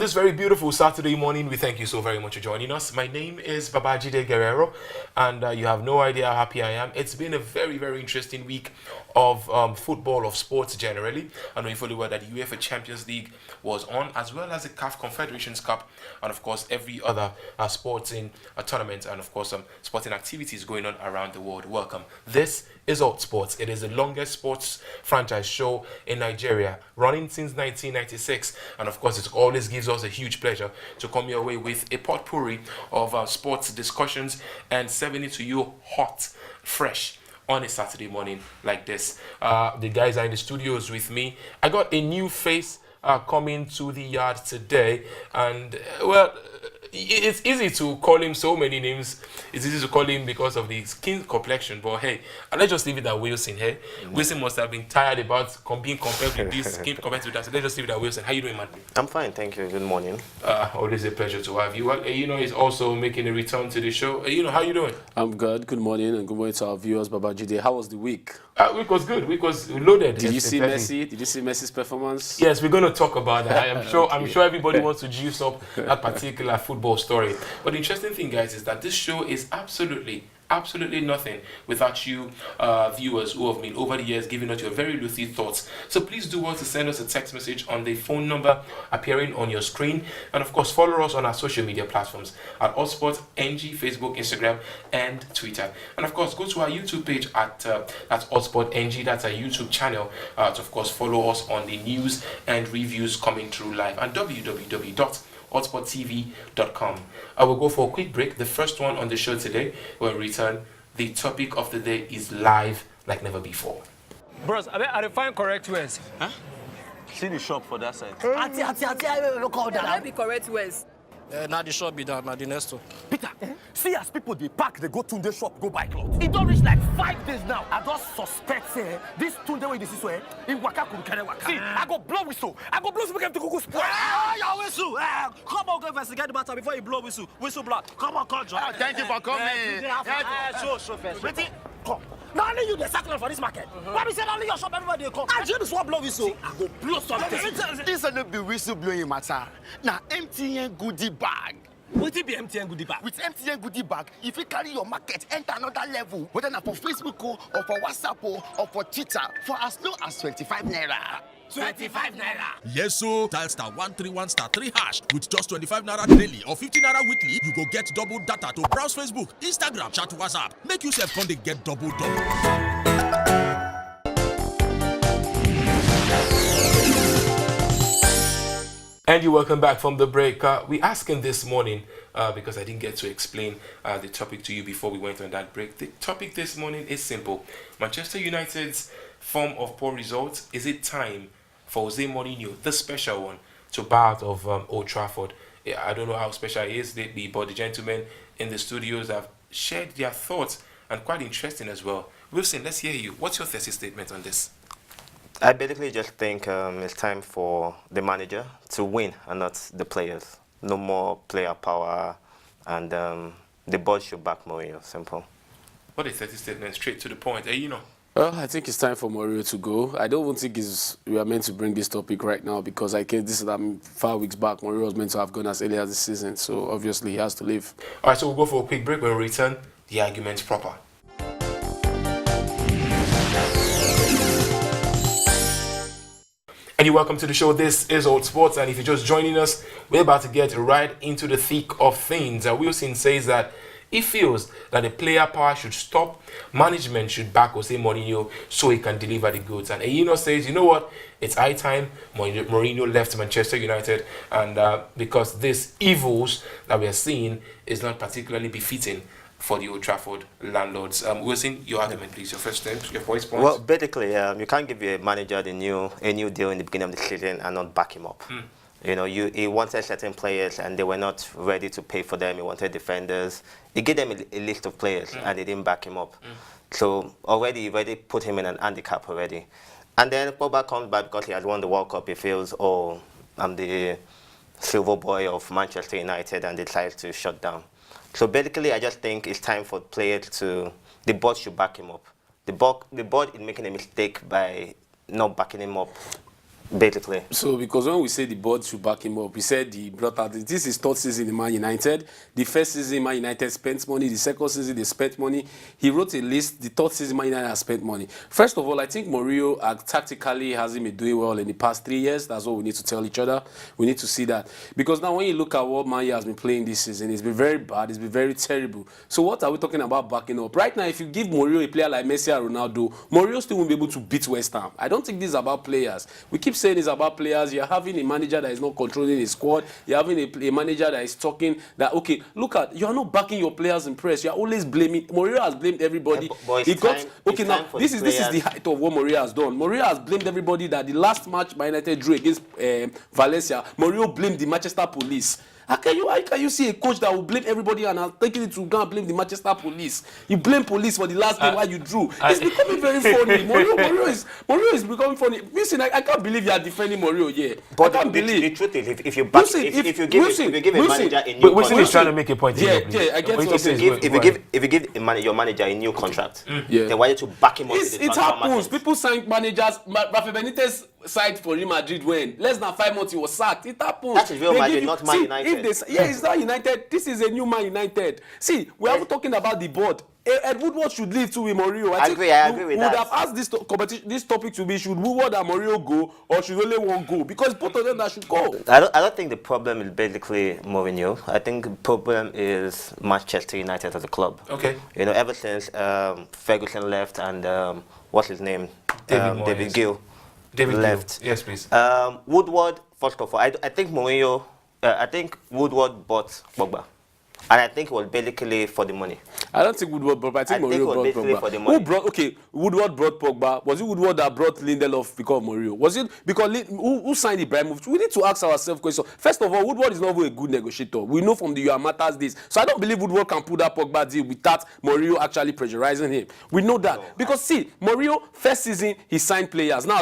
this very beautiful Saturday morning, we thank you so very much for joining us. My name is Babajide Guerrero, and you have no idea how happy I am. It's been a very, very interesting week of football, of sports generally. I know you fully well that the UEFA Champions League was on, as well as the CAF Confederations Cup, and of course every other sporting tournament, and of course sporting activities going on around the world. Welcome. This is HotSports. It is the longest sports franchise show in Nigeria, running since 1996, and of course it always gives us a huge pleasure to come your way with a potpourri of sports discussions and serving it to you hot, fresh on a Saturday morning like this. The guys are in the studios with me. I got a new face coming to the yard today, and well, it's easy to call him so many names. It's easy to call him because of the skin complexion, but hey, and let's just leave it at Wilson. Hey, Wilson must have been tired about being compared with this skin compared to that. So let's just leave it at Wilson. How you doing, man? I'm fine, thank you. Good morning. Always a pleasure to have you. Well, he's also making a return to the show. How you doing? I'm good. Good morning, and good morning to our viewers. Babajide, how was the week? Week was good. Week was loaded. Did you see Messi? Did you see Messi's performance? Yes, we're going to talk about that. I'm sure everybody wants to juice up that particular football story. But the interesting thing, guys, is that this show is absolutely nothing without you viewers who have been over the years giving us your very lucid thoughts. So please do want to send us a text message on the phone number appearing on your screen, and of course follow us on our social media platforms at HotSports NG, Facebook, Instagram, and Twitter. And of course go to our YouTube page at that's HotSport NG. That's our YouTube channel to of course follow us on the news and reviews coming through live and www.hotsporttv.com. I will go for a quick break. The first one on the show today. When we return, the topic of the day is live like never before. Bros, I define correct words. Huh? See the shop for that side. Auntie, look all that. That be correct words. Now the shop be done, now the next one. Peter, see as people they pack, they go to the shop, go buy clothes. It don't reach like 5 days now. I just suspect this Tunde way this is where in Waka could carry Waka. See, I go blow whistle. I go blow whistle to go spoil. Your whistle. Come on, go investigate the matter before you blow whistle. Whistle blood. Come on, come, John. Thank you for coming. Show first. Wait, come. Not only you the circular for this market. Why we say only your shop everybody come? I just want blow whistle. See, I go blow something. This will not be whistle blowing matter. Now MTN goodie bag. What it be MTN goodie bag? With MTN goodie bag, if you carry your market enter another level, whether na for Facebook or for WhatsApp or for Twitter, for as low as 25 naira. 25 naira. Yes, so dial *131*3# with just 25 naira daily or 50 naira weekly. You go get double data to browse Facebook, Instagram, chat, WhatsApp. Make yourself come to get double. And you welcome back from the break. We asking this morning because I didn't get to explain the topic to you before we went on that break. The topic this morning is simple. Manchester United's form of poor results. Is it time for Jose Mourinho, the special one, to bow out of Old Trafford? Yeah, I don't know how special it is lately, but the gentlemen in the studios have shared their thoughts, and quite interesting as well. Wilson, let's hear you. What's your thesis statement on this? I basically just think it's time for the manager to win and not the players. No more player power, and the board should back Mourinho. Simple. What a thesis statement, straight to the point. Well, I think it's time for Mourinho to go. I don't even think we are meant to bring this topic right now because I guess this is 5 weeks back. Mourinho was meant to have gone as early as the season, so obviously he has to leave. All right, so we'll go for a quick break. When we return, the arguments proper. And you're welcome to the show. This is Old Sports, and if you're just joining us, we're about to get right into the thick of things. Wilson says that he feels that the player power should stop, management should back Jose Mourinho so he can deliver the goods. And Eino says, you know what, it's high time Mourinho left Manchester United, and because this evils that we are seeing is not particularly befitting for the Old Trafford landlords. Wilson, your argument, please. Your first step, your voice points. Well, basically, you can't give a manager a new deal in the beginning of the season and not back him up. You know, he wanted certain players and they were not ready to pay for them. He wanted defenders. He gave them a list of players and they didn't back him up. So already put him in an handicap already. And then Pogba comes back because he has won the World Cup. He feels, oh, I'm the silver boy of Manchester United, and decides to shut down. So basically, I just think it's time for players the board should back him up. The board is making a mistake by not backing him up basically. So, because when we say the board should back him up, we said he brought out this is third season in Man United. The first season Man United spent money. The second season they spent money. He wrote a list. The third season Man United has spent money. First of all, I think Mourinho tactically hasn't been doing well in the past 3 years. That's what we need to tell each other. We need to see that, because now when you look at what Man U has been playing this season, it's been very bad. It's been very terrible. So what are we talking about backing up right now? If you give Mourinho a player like Messi and Ronaldo, Mourinho still won't be able to beat West Ham. I don't think this is about players. We keep saying it's about players. You're having a manager that is not controlling his squad. You're having a manager that is talking that, okay, look at, you are not backing your players in press. You're always blaming. Mourinho has blamed everybody. This is the height of what Mourinho has done. Mourinho has blamed everybody that the last match Man United drew against Valencia, Mourinho blamed the Manchester police. How can you see a coach that will blame everybody and taking it to go and blame the Manchester police? You blame police for the last game while you drew. It's becoming very funny. Mourinho is becoming funny. Listen, I can't believe you are defending Mourinho here. But I can't believe. The truth is, if you give a manager a new Wilson is trying to make a point. I get what you're saying. If you give your manager a new contract, then why you to back him up? It happens. People sign managers. Rafa Benitez signed for Real Madrid when less than 5 months he was sacked. It happens. That is Real Madrid, not Man United. It's not United. This is a new Man United. See, we are talking about the board. Ed Woodward should leave to with Mourinho. I agree with that. Would have asked this topic to be, should Woodward and Mourinho go, or should only one go? Because both of them that should go. I don't think the problem is basically Mourinho. I think the problem is Manchester United as a club. Okay. You know, ever since Ferguson left and what's his name? David Gill. Left. Yes, please. Woodward, first of all, I think Mourinho, I think Woodward bought Pogba. And I think it was basically for the money. I don't think Woodward brought Pogba. I think Mourinho brought Pogba. For the money. Woodward brought Pogba. Was it Woodward that brought Lindelof because of Mourinho? Was it because who signed Ibrahimovic? We need to ask ourselves questions. First of all, Woodward is not a good negotiator. We know from the Your Matters days. So I don't believe Woodward can put that Pogba deal without Mourinho actually pressurizing him. We know that. Because see, Mourinho, first season, he signed players. Now,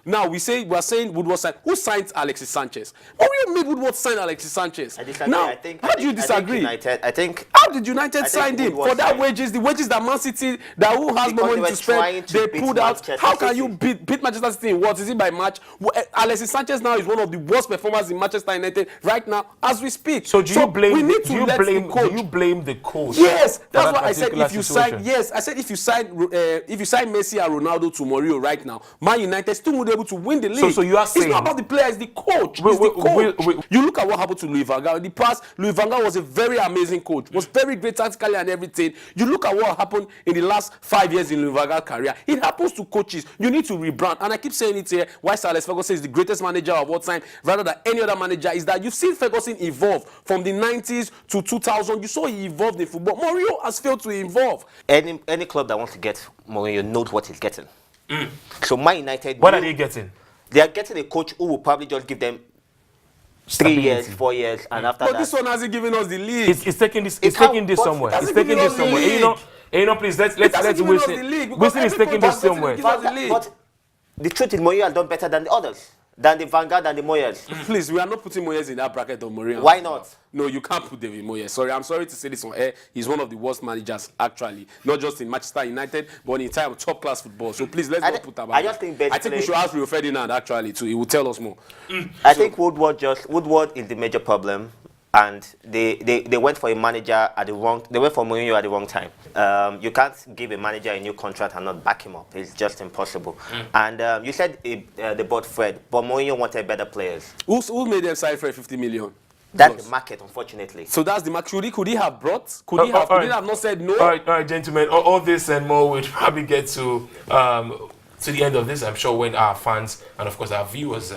now we are saying Woodward signed. Who signed Alexis Sanchez? Mourinho made Woodward sign Alexis Sanchez. I disagree. Now, how do you disagree? How did United sign him for that wages? The wages that Man City, that who has more money to spend, they pulled out. How can you beat Manchester City in what? Is it by match? Alexis Sanchez now is one of the worst performers in Manchester United right now as we speak. So do you blame the coach? Yes, that's what I said. If you sign, I said if you sign Messi and Ronaldo to Mourinho right now, Man United still won't be able to win the league. So you are saying it's not about the player, it's the coach. You look at what happened to Louis van Gaal. In the past, Louis van Gaal was a very amazing coach, was very great tactically and everything. You look at what happened in the last 5 years in Louis van Gaal's career. It happens to coaches. You need to rebrand. And I keep saying it here, why Sir Alex Ferguson is the greatest manager of all time, rather than any other manager, is that you've seen Ferguson evolve from the 90s to 2000. You saw he evolved in football. Mourinho has failed to evolve. Any club that wants to get Mourinho knows what he's getting. So Man United... What are they getting? They are getting a coach who will probably just give them 3 years, 4 years, and after that. But this one hasn't given us the league. It's taking this somewhere. It's taking this somewhere. You know, please let's Wilson. Wilson is taking this somewhere. But the truth is, Mourinho has done better than the others, than the Vanguard and the Moyes. Please, we are not putting Moyes in that bracket of Mourinho. Why not? No, you can't put David Moyes. Sorry, I'm sorry to say this on air. He's one of the worst managers, actually, not just in Manchester United, but in time of top-class football. So please, let's not put that. I think we should ask Rio Ferdinand actually too. He will tell us more. I think Woodward is the major problem, and they went for a manager at the wrong. They went for Mourinho at the wrong time. You can't give a manager a new contract and not back him up. It's just impossible. And you said they bought Fred, but Mourinho wanted better players. Who made them sign Fred 50 million? That's the market, unfortunately. So that's the market. Could he have brought? Could he have not said no? All right, gentlemen. All this and more we'll probably get to the end of this, I'm sure, when our fans and of course our viewers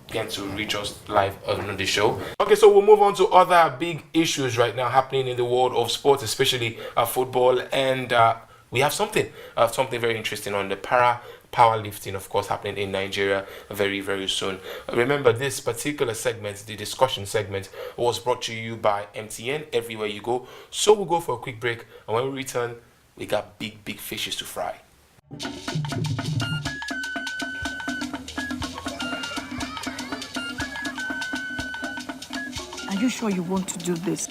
get to reach us live on the show. Okay, so we'll move on to other big issues right now happening in the world of sports, especially football, and we have something very interesting on the powerlifting, of course, happening in Nigeria very, very soon. Remember, this particular segment, the discussion segment, was brought to you by MTN, everywhere you go. So we'll go for a quick break, and when we return, we got big fishes to fry. Are you sure you want to do this?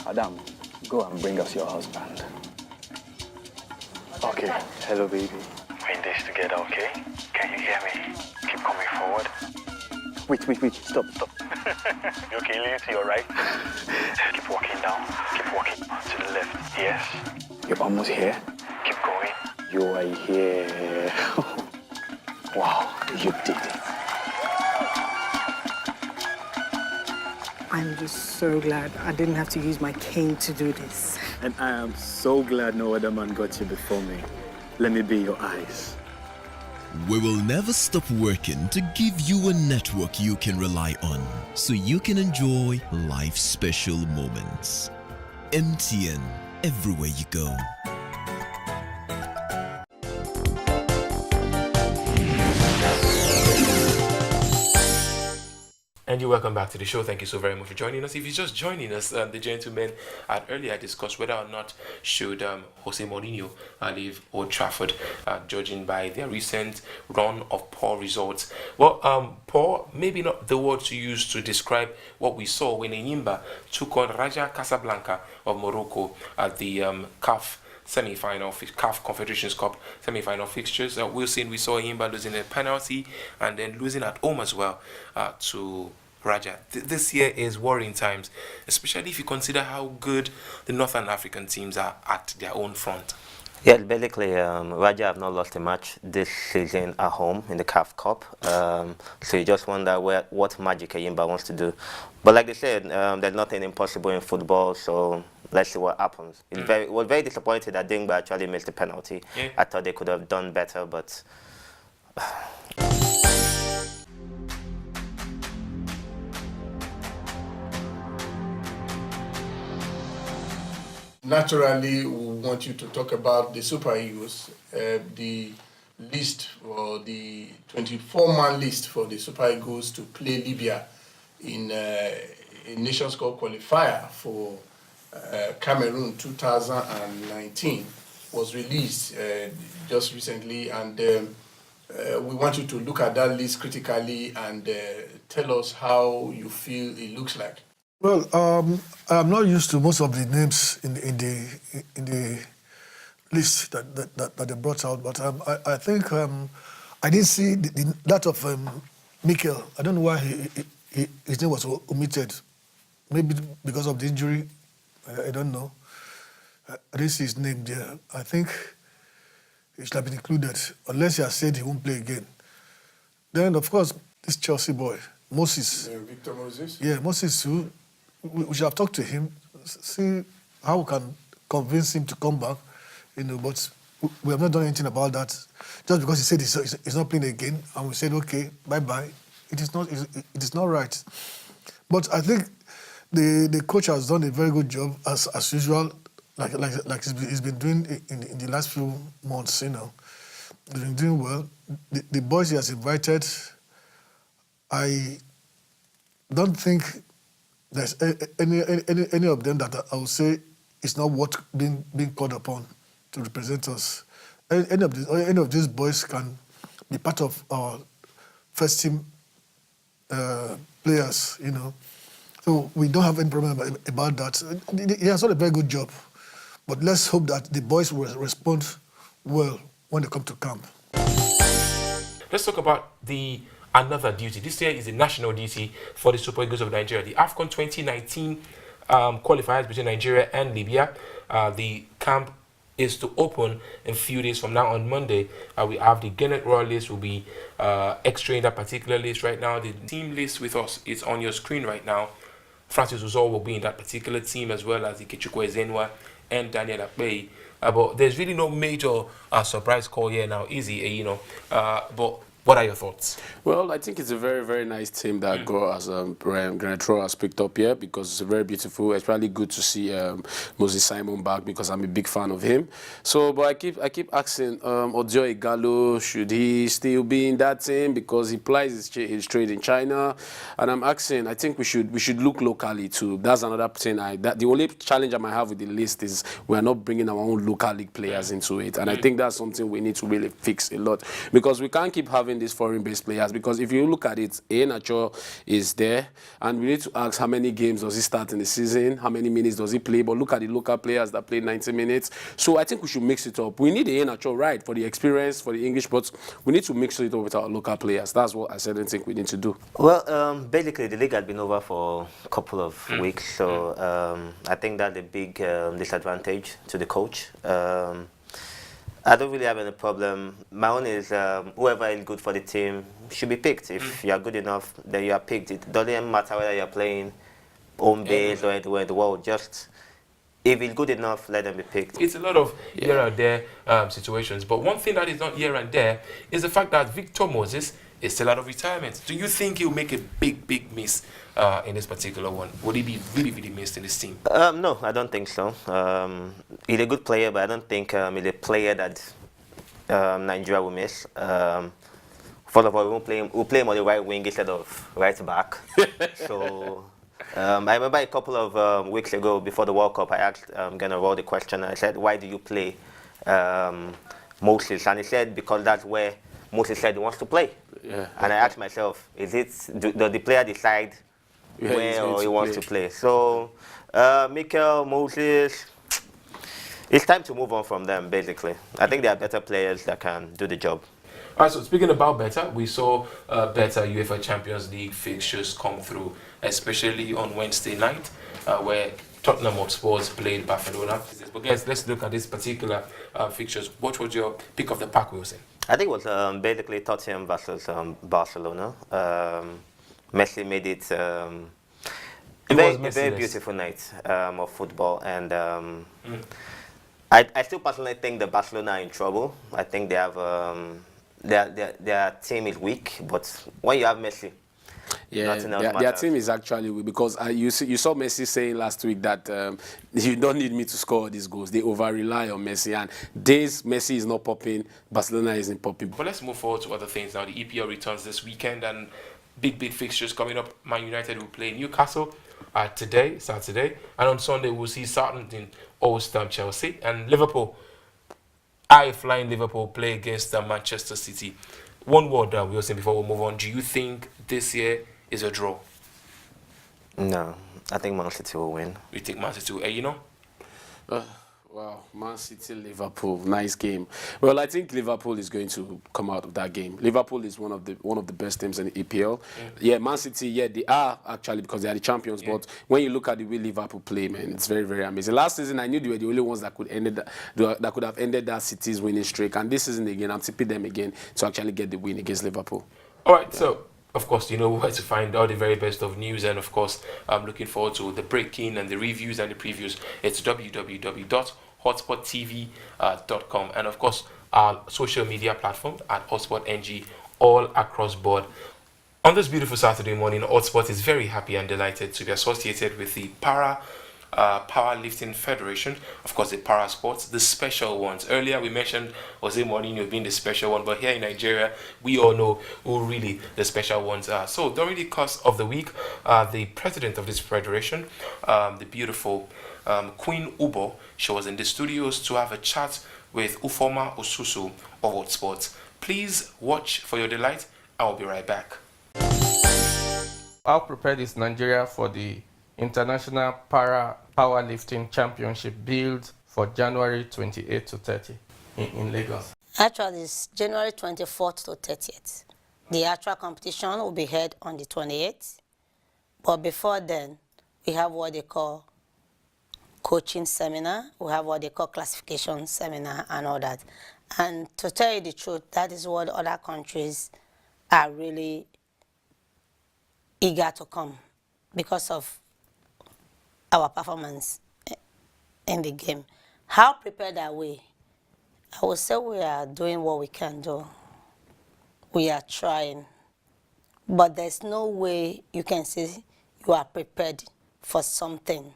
Adam, go and bring us your husband. Okay, hello baby. We're in this together, okay? Can you hear me? Keep Keep coming forward. Wait, stop. You okay, lean to your right. Keep walking down. Keep walking to the left. Yes. You're almost here. Keep going. You are here. Wow, you did it. I'm just so glad I didn't have to use my cane to do this. And I am so glad no other man got you before me. Let me be your eyes. We will never stop working to give you a network you can rely on so you can enjoy life's special moments. MTN, everywhere you go. And you're welcome back to the show. Thank you so very much for joining us. If you're just joining us, the gentlemen had earlier discussed whether or not should Jose Mourinho leave Old Trafford, judging by their recent run of poor results. Well, poor, maybe not the word to use to describe what we saw when Enyimba took on Raja Casablanca of Morocco at the CAF semi-final, CAF Confederations Cup semi-final fixtures. We saw Enyimba losing a penalty and then losing at home as well to Raja. This year is worrying times, especially if you consider how good the Northern African teams are at their own front. Yeah, basically, Raja have not lost a match this season at home in the CAF Cup. So you just wonder what magic Enyimba wants to do. But like they said, there's nothing impossible in football, so let's see what happens. It was very disappointed that Dingba actually missed the penalty. Yeah. I thought they could have done better, but... Naturally, we want you to talk about the Super Eagles, the list, or the 24-man list for the Super Eagles to play Libya in a Nations Cup qualifier for Cameroon 2019 was released just recently, and we want you to look at that list critically and tell us how you feel it looks like. Well, I'm not used to most of the names in the list that they brought out, but I think I didn't see that of Mikel. I don't know why his name was omitted. Maybe because of the injury. I don't know. I didn't see his name there. I think he should have been included, unless he has said he won't play again. Then, of course, this Chelsea boy, Moses. Victor Moses? Yeah, Moses too. We should have talked to him, see how we can convince him to come back, but we have not done anything about that. Just because he said he's not playing again, and we said, okay, bye-bye. It is not right. But I think the coach has done a very good job, as usual, like he's been doing in the last few months, He's been doing well. The boys he has invited, I don't think there's any of them that I would say is not worth being called upon to represent us. Any of these boys can be part of our first team players, So we don't have any problem about that. He has done a very good job, but let's hope that the boys will respond well when they come to camp. Let's talk about another duty. This year is a national duty for the Super Eagles of Nigeria. The AFCON 2019 qualifiers between Nigeria and Libya. The camp is to open in a few days from now on Monday. We have the Gannett Royal list will be extra in that particular list right now. The team list with us is on your screen right now. Francis Uzor will be in that particular team, as well as Ikechukwu Ezenwa and Daniel Akpeyi. But there's really no major surprise call here now, easy, but what are your thoughts? Well, I think it's a very, very nice team that Gannett Royal has picked up here, because it's very beautiful. It's really good to see Moses Simon back, because I'm a big fan of him. So, but I keep asking Odio Igalo, should he still be in that team, because he plies his trade in China? And I'm asking, I think we should look locally too. That's another thing. The only challenge I might have with the list is we are not bringing our own local league players into it, and I think that's something we need to really fix a lot, because we can't keep having sign these foreign-based players, because if you look at it, Iheanacho is there, and we need to ask how many games does he start in the season, how many minutes does he play, but look at the local players that play 90 minutes. So I think we should mix it up. We need Iheanacho, right, for the experience, for the English, but we need to mix it up with our local players. That's what I certainly think we need to do. Well, basically, the league had been over for a couple of weeks, so I think that's a big disadvantage to the coach. I don't really have any problem. My own is whoever is good for the team should be picked. If you are good enough, then you are picked. It doesn't matter whether you're playing home base or anywhere in the world. Just if it's good enough, let them be picked. It's a lot of here and there situations. But one thing that is not here and there is the fact that Victor Moses is still out of retirement. Do you think he'll make a big miss in this particular one? Would he be really missed in this team? No, I don't think so. He's a good player, but I don't think he's a player that Nigeria will miss. First of all, we'll play him on the right wing instead of right back. So I remember a couple of weeks ago before the World Cup, I asked General the question. I said, why do you play Moses? And he said, because that's where Moses said he wants to play. Yeah. And I asked myself, does the player decide where he wants to play? So, Mikel, Moses, it's time to move on from them, basically. I think there are better players that can do the job. All right, so speaking about better, we saw better UEFA Champions League fixtures come through, especially on Wednesday night, where Tottenham HotSports played Barcelona. But guys, let's look at this particular fixtures. What was your pick of the pack, Wilson? I think it was basically Tottenham versus Barcelona. Messi made it a very beautiful night of football, and I still personally think that Barcelona are in trouble. I think they have their team is weak, but when you have Messi, yeah, their team is actually weak, because you saw Messi saying last week that you don't need me to score these goals. They over-rely on Messi, and days Messi is not popping, Barcelona isn't popping. But let's move forward to other things now. The EPL returns this weekend, and big fixtures coming up. Man United will play Newcastle today, Saturday, and on Sunday we'll see Southampton host Chelsea, and Liverpool, high-flying Liverpool, play against Manchester City. One word, Wilson, before we move on. Do you think this year is a draw? No, I think Man City will win. You think Man City will, you know? Wow, Man City, Liverpool, nice game. Well, I think Liverpool is going to come out of that game. Liverpool is one of the best teams in the EPL. Yeah, Man City, yeah, they are actually, because they are the champions. But when you look at the way Liverpool play, man, it's very amazing. Last season, I knew they were the only ones that could have ended that City's winning streak. And this season again, I'm tipping them again to actually get the win against Liverpool. All right, so. Of course, you know where to find all the very best of news, and of course, I'm looking forward to the breaking and the reviews and the previews. It's www.hotsporttv.com, and of course, our social media platform at HotSportNG, all across board. On this beautiful Saturday morning, HotSport is very happy and delighted to be associated with the Powerlifting Federation, of course, the para sports, the special ones. Earlier we mentioned Jose Mourinho being the special one, but here in Nigeria we all know who really the special ones are. So during the course of the week, the president of this federation, the beautiful Queen Ubo, she was in the studios to have a chat with Ufoma Osusu of HotSports. Please watch for your delight. I'll be right back. How prepared is Nigeria for the International Powerlifting Championship built for January 28 to 30 in Lagos? Actually, it's January 24th to 30th. The actual competition will be held on the 28th. But before then, we have what they call coaching seminar. We have what they call classification seminar and all that. And to tell you the truth, that is what other countries are really eager to come because of our performance in the game. How prepared are we? I would say we are doing what we can do. We are trying. But there's no way you can say you are prepared for something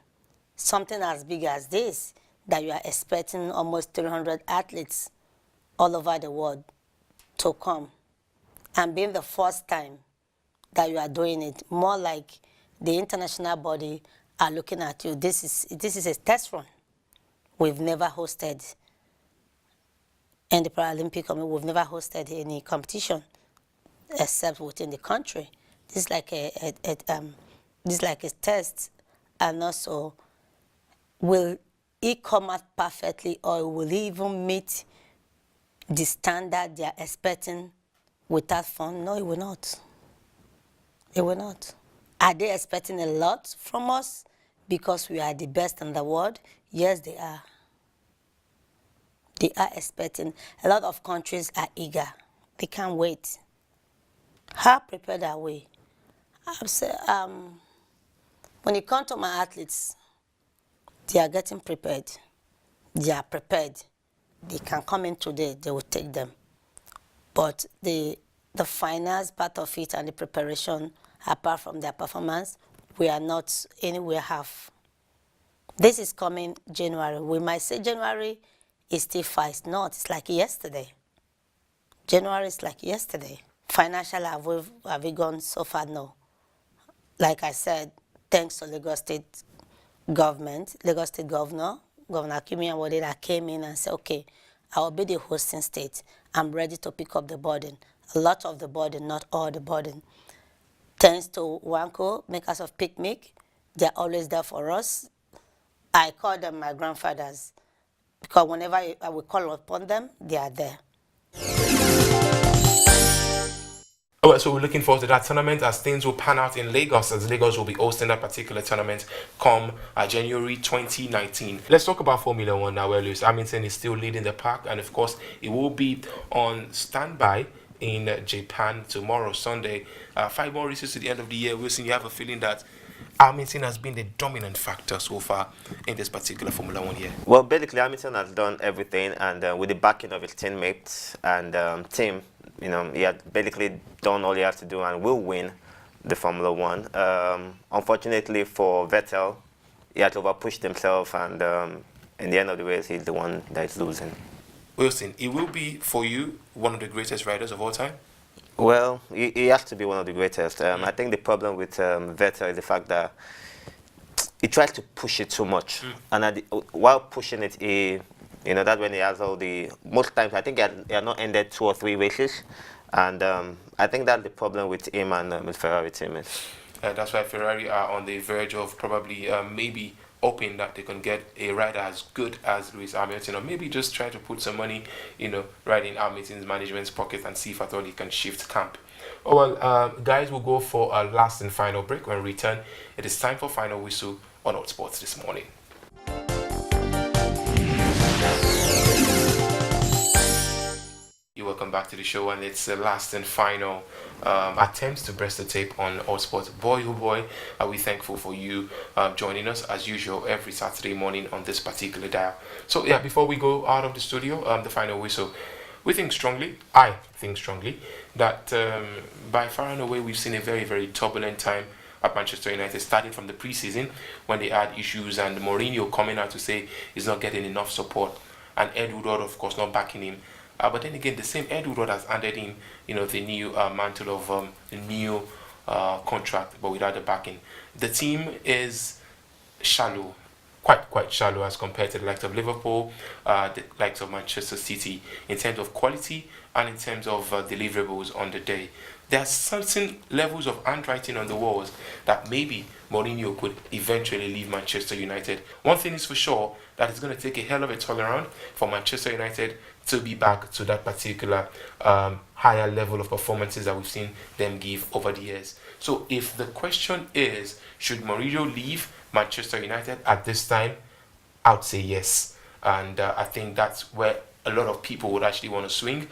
as big as this, that you are expecting almost 300 athletes all over the world to come. And being the first time that you are doing it, more like the international body are looking at you. This is a test run. We've never hosted in the Paralympic Committee, we've never hosted any competition except within the country. This is like this is like a test, and also, will it come out perfectly, or will it even meet the standard they are expecting without fun? No, it will not. It will not. Are they expecting a lot from us because we are the best in the world? Yes, they are. They are expecting. A lot of countries are eager. They can't wait. How prepared are we? When it comes to my athletes, they are getting prepared. They are prepared. They can come in today, they will take them. But the finance part of it and the preparation, apart from their performance, we are not anywhere half. This is coming January. We might say January is still far. It's not. It's like yesterday. January is like yesterday. Financially, have we gone so far? No. Like I said, thanks to Lagos State government, Lagos State Governor Kimi Awode, that came in and said, okay, I will be the hosting state. I'm ready to pick up the burden. A lot of the burden, not all the burden. Thanks to Wanko, makers of Picnic, they're always there for us. I call them my grandfathers because whenever I will call upon them, they are there. All right, so we're looking forward to that tournament as things will pan out in Lagos, as Lagos will be hosting that particular tournament come January 2019. Let's talk about Formula One now, where Lewis Hamilton is still leading the pack, and of course, it will be on standby in Japan tomorrow, Sunday. 5 more races to the end of the year. Wilson, you have a feeling that Hamilton has been the dominant factor so far in this particular Formula One year? Well, basically, Hamilton has done everything, and with the backing of his teammates and team, you know, he had basically done all he has to do and will win the Formula One. Unfortunately for Vettel, he had overpushed himself, and in the end of the race, he's the one that is losing. Wilson, it will be, for you, one of the greatest riders of all time? Well, he has to be one of the greatest. I think the problem with Vettel is the fact that he tries to push it too much. And while pushing it, you know, that's when he has all the... Most times, I think he had not ended 2 or 3 races. And I think that's the problem with him and with Ferrari teammates. That's why Ferrari are on the verge of probably maybe hoping that they can get a rider as good as Lewis Hamilton, or maybe just try to put some money, you know, right in Hamilton's management's pocket and see if at all he can shift camp. Oh, well, guys, we'll go for a last and final break. When we return, it is time for Final Whistle on HotSports this morning. Welcome back to the show, and it's the last and final attempt to breast the tape on HotSports. Boy, oh boy, are we thankful for you joining us as usual every Saturday morning on this particular dial. So yeah, before we go out of the studio, the final whistle, I think strongly, that by far and away we've seen a very, very turbulent time at Manchester United, starting from the preseason when they had issues and Mourinho coming out to say he's not getting enough support, and Ed Woodward, of course, not backing him. But then again, the same Ed Woodward has handed in, you know, the new mantle of the new contract, but without the backing. The team is shallow, quite shallow as compared to the likes of Liverpool, the likes of Manchester City, in terms of quality and in terms of deliverables on the day. There are certain levels of handwriting on the walls that maybe Mourinho could eventually leave Manchester United. One thing is for sure, that it's going to take a hell of a turnaround for Manchester United to be back to that particular higher level of performances that we've seen them give over the years. So if the question is, should Mourinho leave Manchester United at this time, I would say yes. And I think that's where a lot of people would actually want to swing,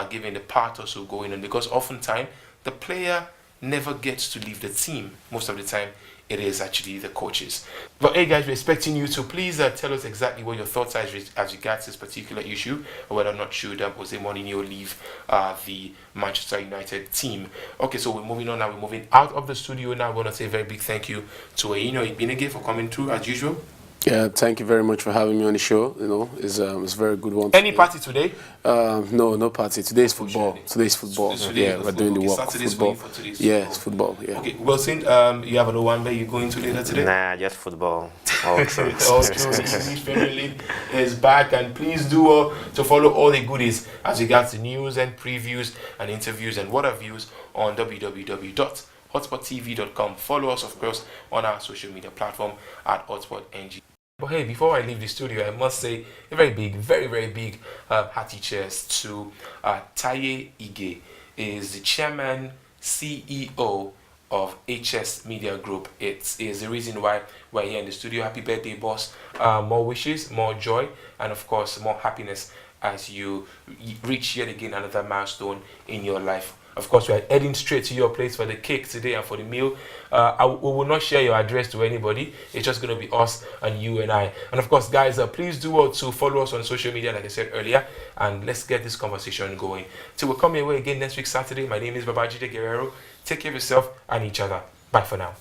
given the pathos of going on, because oftentimes the player never gets to leave the team. Most of the time, it is actually the coaches. But hey guys, we're expecting you to please tell us exactly what your thoughts are as regards this particular issue, or whether or not should Jose Mourinho leave the Manchester United team. Okay, so we're moving on now. We're moving out of the studio now. I want to say a very big thank you to Eino Ibinege for coming through as usual. Yeah, thank you very much for having me on the show. You know, it's a very good one. Any party today? No party. Today is football. Today's football. Today We're doing the work. Saturday's Football. for today's It's football. Yeah. Okay, Wilson, you have an Owambe you going to later today? Nah, just football. All true. All true. English Premier League is back, and please do to follow all the goodies as regards to news and previews and interviews and what have yous on www.hotsporttv.com. Follow us, of course, on our social media platform at HotsportNG. But hey, before I leave the studio, I must say a very big, very big hearty cheers to Taye Ige, is the chairman, CEO of HS Media Group. It is the reason why we're here in the studio. Happy birthday, boss. More wishes, more joy, and of course, more happiness as you reach yet again another milestone in your life. Of course, we are heading straight to your place for the cake today and for the meal. We will not share your address to anybody. It's just going to be us and you and I. And of course, guys, please do to follow us on social media, like I said earlier, and let's get this conversation going. Till we come your way again next week, Saturday. My name is Babajide Guerrero. Take care of yourself and each other. Bye for now.